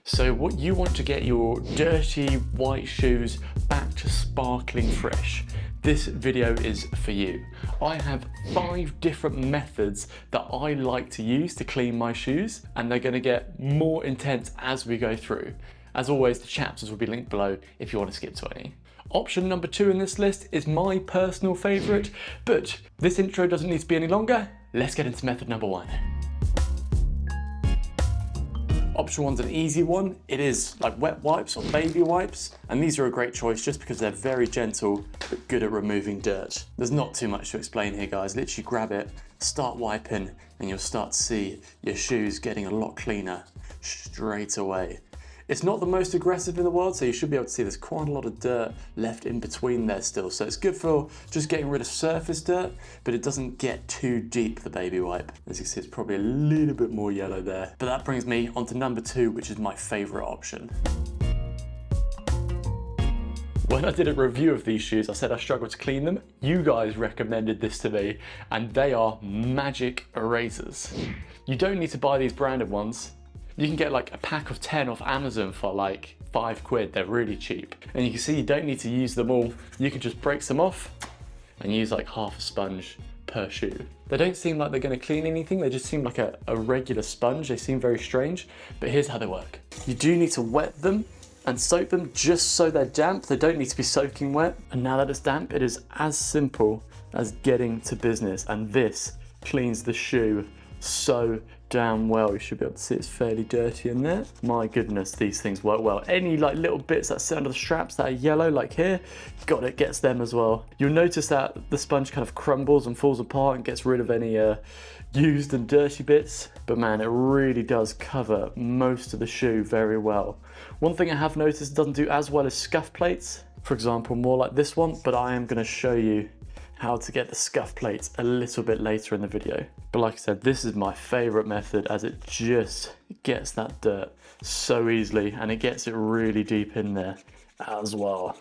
So what you want to get your dirty white shoes back to sparkling fresh, this video is for you. I have 5 different methods that I like to use to clean my shoes, and they're gonna get more intense as we go through. As always, the chapters will be linked below if you want to skip to any. Option number 2 in this list is my personal favorite, but this intro doesn't need to be any longer. Let's get into method number 1. Option 1's an easy one. It is like wet wipes or baby wipes, and these are a great choice just because they're very gentle but good at removing dirt. There's not too much to explain here, guys. Literally grab it, start wiping, and you'll start to see your shoes getting a lot cleaner straight away. It's not the most aggressive in the world, so you should be able to see there's quite a lot of dirt left in between there still. So it's good for just getting rid of surface dirt, but it doesn't get too deep, the baby wipe. As you can see, it's probably a little bit more yellow there. But that brings me on to number 2, which is my favorite option. When I did a review of these shoes, I said I struggled to clean them. You guys recommended this to me, and they are magic erasers. You don't need to buy these branded ones. You can get like a pack of 10 off Amazon for like £5. They're really cheap. And you can see you don't need to use them all. You can just break some off and use like half a sponge per shoe. They don't seem like they're gonna clean anything. They just seem like a regular sponge. They seem very strange, but here's how they work. You do need to wet them and soak them just so they're damp. They don't need to be soaking wet. And now that it's damp, it is as simple as getting to business. And this cleans the shoe so damn well. You should be able to see it's fairly dirty in there. My goodness, these things work well. Any like little bits that sit under the straps that are yellow, like here, got it, gets them as well. You'll notice that the sponge kind of crumbles and falls apart and gets rid of any used and dirty bits, but man, it really does cover most of the shoe very well. One thing I have noticed it doesn't do as well as scuff plates, for example, more like this one, but I am going to show you how to get the scuff plates a little bit later in the video. But like I said, this is my favorite method as it just gets that dirt so easily and it gets it really deep in there as well.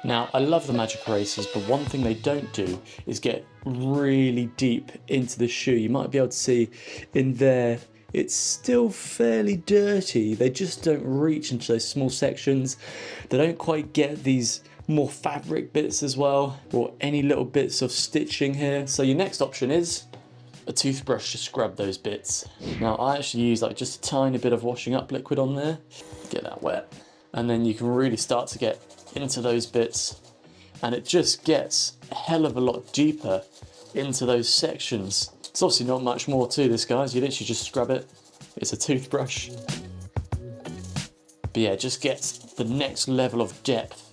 Now, I love the magic erasers, but one thing they don't do is get really deep into the shoe. You might be able to see in there, it's still fairly dirty. They just don't reach into those small sections. They don't quite get these more fabric bits as well, or any little bits of stitching here. So your next option is a toothbrush to scrub those bits. Now I actually use like just a tiny bit of washing up liquid on there, get that wet, and then you can really start to get into those bits, and it just gets a hell of a lot deeper into those sections. It's obviously not much more to this, guys. You literally just scrub it. It's a toothbrush. But yeah, it just gets the next level of depth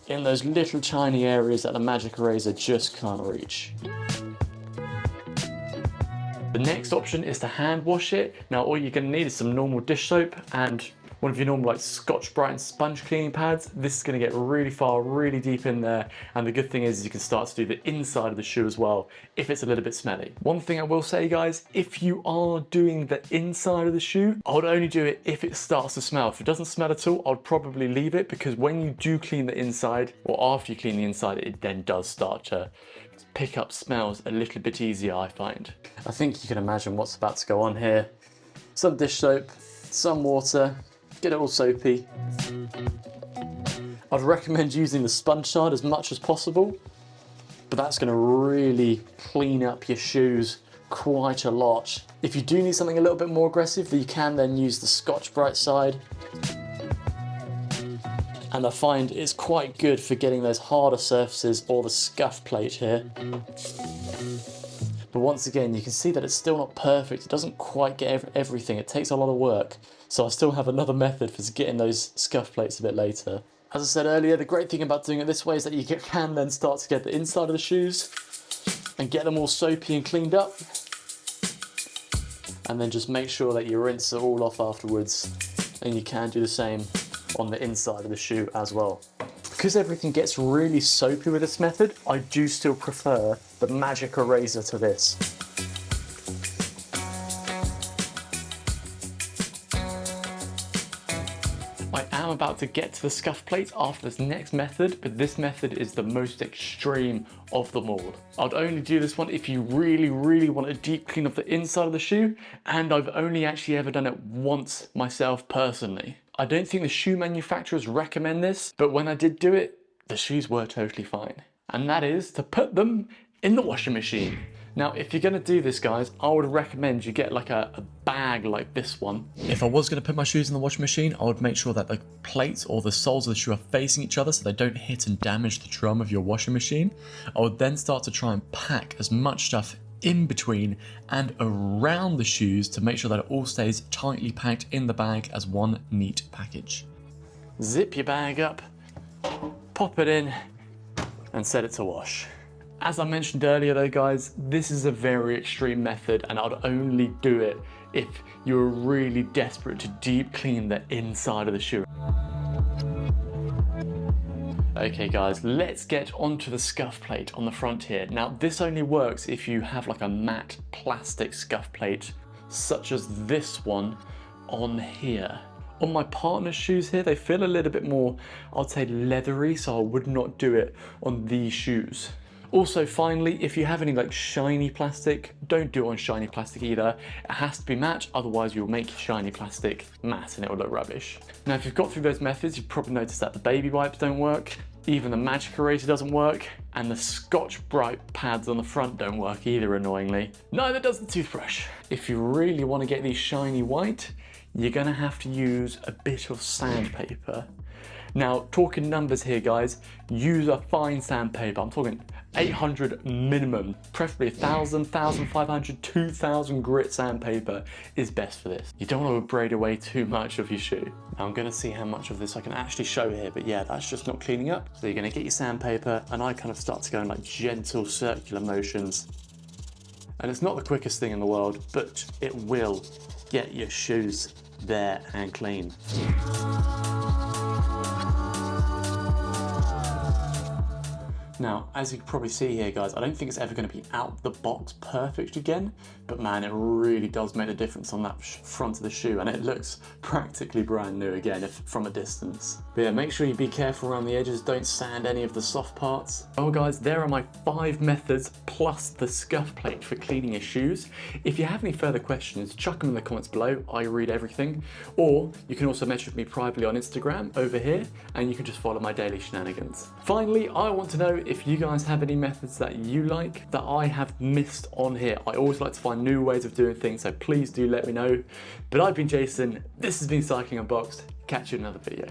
in those little tiny areas that the magic eraser just can't reach. The next option is to hand wash it. Now all you're going to need is some normal dish soap and one of your normal like Scotch-Brite sponge cleaning pads. This is going to get really far, really deep in there, and the good thing is you can start to do the inside of the shoe as well if it's a little bit smelly. One thing I will say, guys, if you are doing the inside of the shoe, I would only do it if it starts to smell. If it doesn't smell at all, I'd probably leave it, because when you do clean the inside, or after you clean the inside, it then does start to pick up smells a little bit easier, I find. I think you can imagine what's about to go on here. Some dish soap, some water, get it all soapy. I'd recommend using the sponge side as much as possible, but that's going to really clean up your shoes quite a lot. If you do need something a little bit more aggressive, you can then use the Scotch-Brite side. And I find it's quite good for getting those harder surfaces or the scuff plate here. But once again, you can see that it's still not perfect. It doesn't quite get everything. It takes a lot of work. So I still have another method for getting those scuff plates a bit later. As I said earlier, the great thing about doing it this way is that you can then start to get the inside of the shoes and get them all soapy and cleaned up. And then just make sure that you rinse it all off afterwards. And you can do the same on the inside of the shoe as well. Because everything gets really soapy with this method, I do still prefer the magic eraser to this. I am about to get to the scuff plate after this next method, but this method is the most extreme of them all. I'd only do this one if you really, really want a deep clean of the inside of the shoe, and I've only actually ever done it once myself personally. I don't think the shoe manufacturers recommend this, but when I did do it, the shoes were totally fine. And that is to put them in the washing machine. Now, if you're gonna do this, guys, I would recommend you get like a bag like this one. If I was gonna put my shoes in the washing machine, I would make sure that the plates or the soles of the shoe are facing each other so they don't hit and damage the drum of your washing machine. I would then start to try and pack as much stuff in between and around the shoes to make sure that it all stays tightly packed in the bag as one neat package. Zip your bag up, pop it in, and set it to wash. As I mentioned earlier though, guys, this is a very extreme method and I'd only do it if you're really desperate to deep clean the inside of the shoe. Okay guys, let's get onto the scuff plate on the front here. Now this only works if you have like a matte plastic scuff plate, such as this one on here. On my partner's shoes here, they feel a little bit more, I'd say leathery, so I would not do it on these shoes. Also, finally, if you have any like shiny plastic, don't do it on shiny plastic either. It has to be matte, otherwise you'll make shiny plastic matte and it will look rubbish. Now, if you've got through those methods, you've probably noticed that the baby wipes don't work, even the magic eraser doesn't work, and the Scotch-Brite pads on the front don't work either, annoyingly. Neither does the toothbrush. If you really want to get these shiny white, you're gonna have to use a bit of sandpaper. Now, talking numbers here, guys, use a fine sandpaper. I'm talking 800 minimum, preferably 1,000, 1,500, 2,000 grit sandpaper is best for this. You don't want to abrade away too much of your shoe. Now I'm gonna see how much of this I can actually show here, but yeah, that's just not cleaning up. So you're gonna get your sandpaper, and I kind of start to go in like gentle circular motions. And it's not the quickest thing in the world, but it will get your shoes there and clean. Now, as you can probably see here, guys, I don't think it's ever going to be out the box perfect again, but man, it really does make a difference on that front of the shoe, and it looks practically brand new again from a distance. But yeah, make sure you be careful around the edges, don't sand any of the soft parts. Well guys, there are my 5 methods plus the scuff plate for cleaning your shoes. If you have any further questions, chuck them in the comments below, I read everything. Or you can also message me privately on Instagram over here, and you can just follow my daily shenanigans. Finally, I want to know if you guys have any methods that you like that I have missed on here. I always like to find new ways of doing things, so please do let me know. But I've been Jason, this has been Cycling Unboxed, catch you in another video.